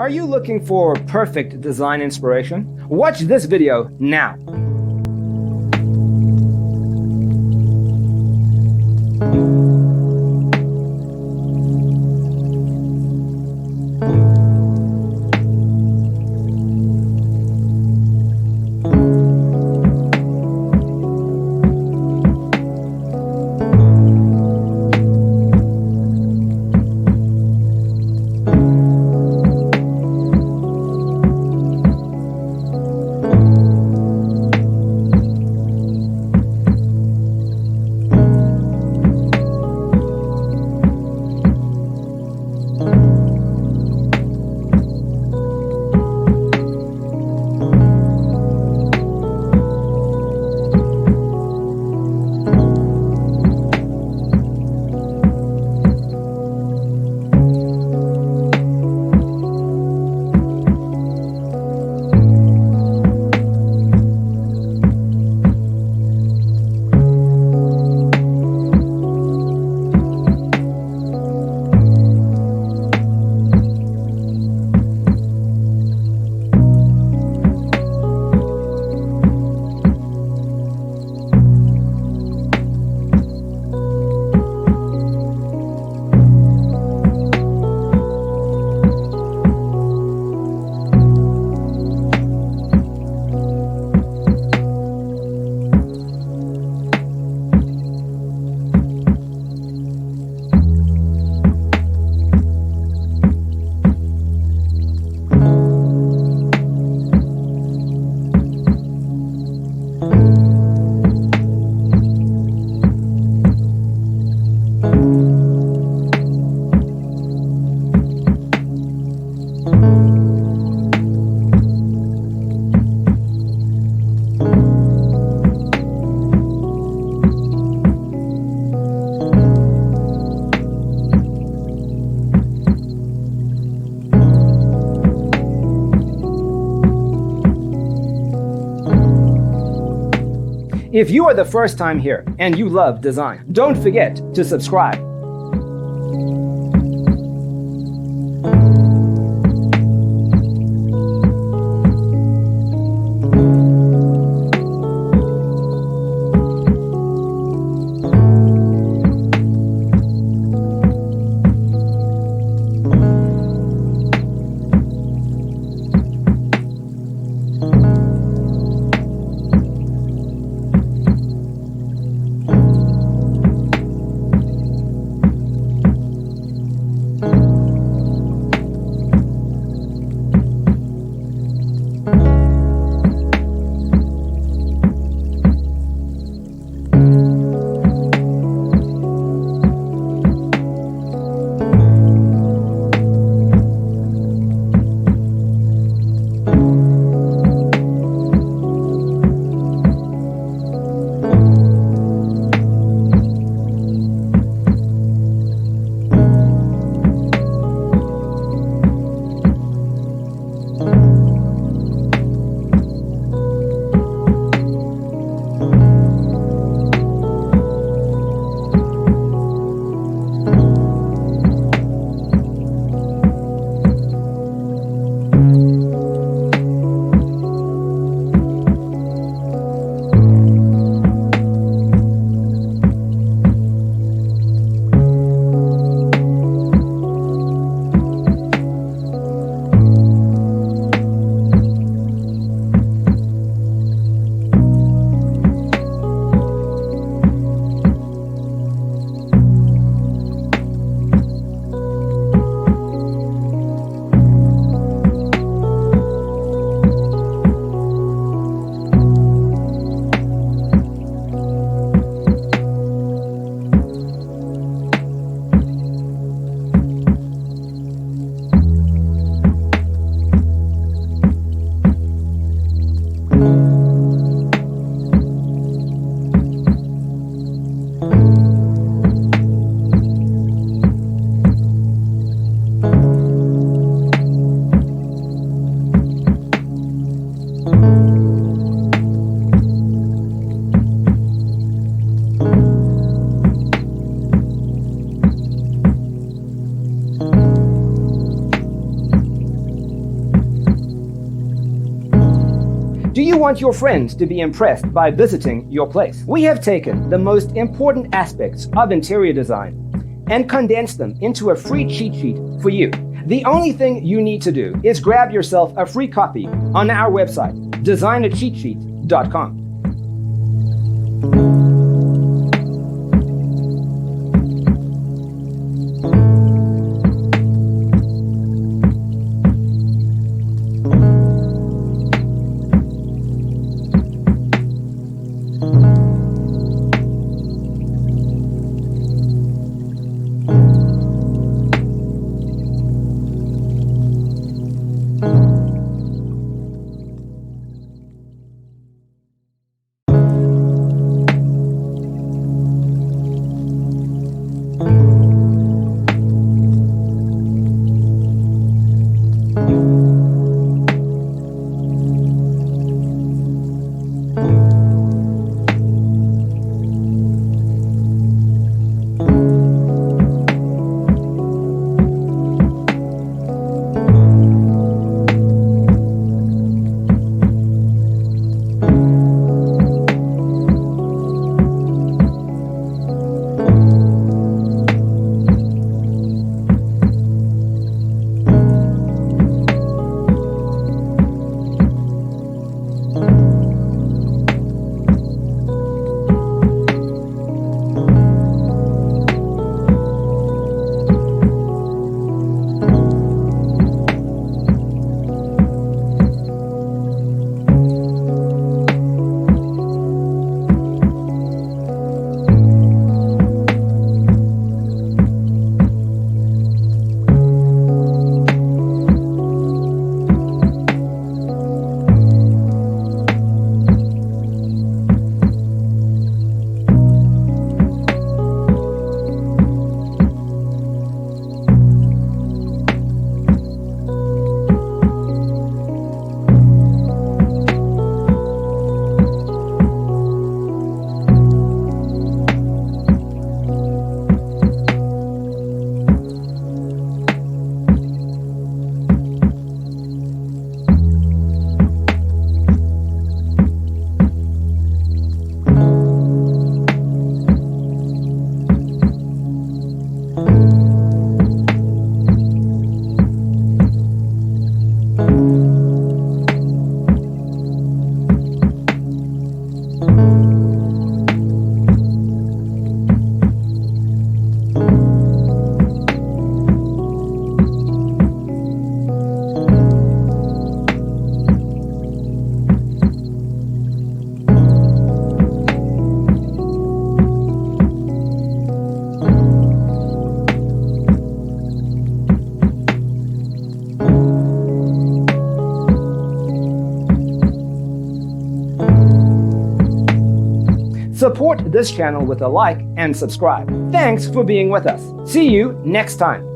Are you looking for perfect design inspiration? Watch this video now. If you are the first time here and you love design, don't forget to subscribe. Do you want your friends to be impressed by visiting your place? We have taken the most important aspects of interior design and condensed them into a free cheat sheet for you. The only thing you need to do is grab yourself a free copy on our website, designercheatsheet.com. Support this channel with a like and subscribe. Thanks for being with us. See you next time.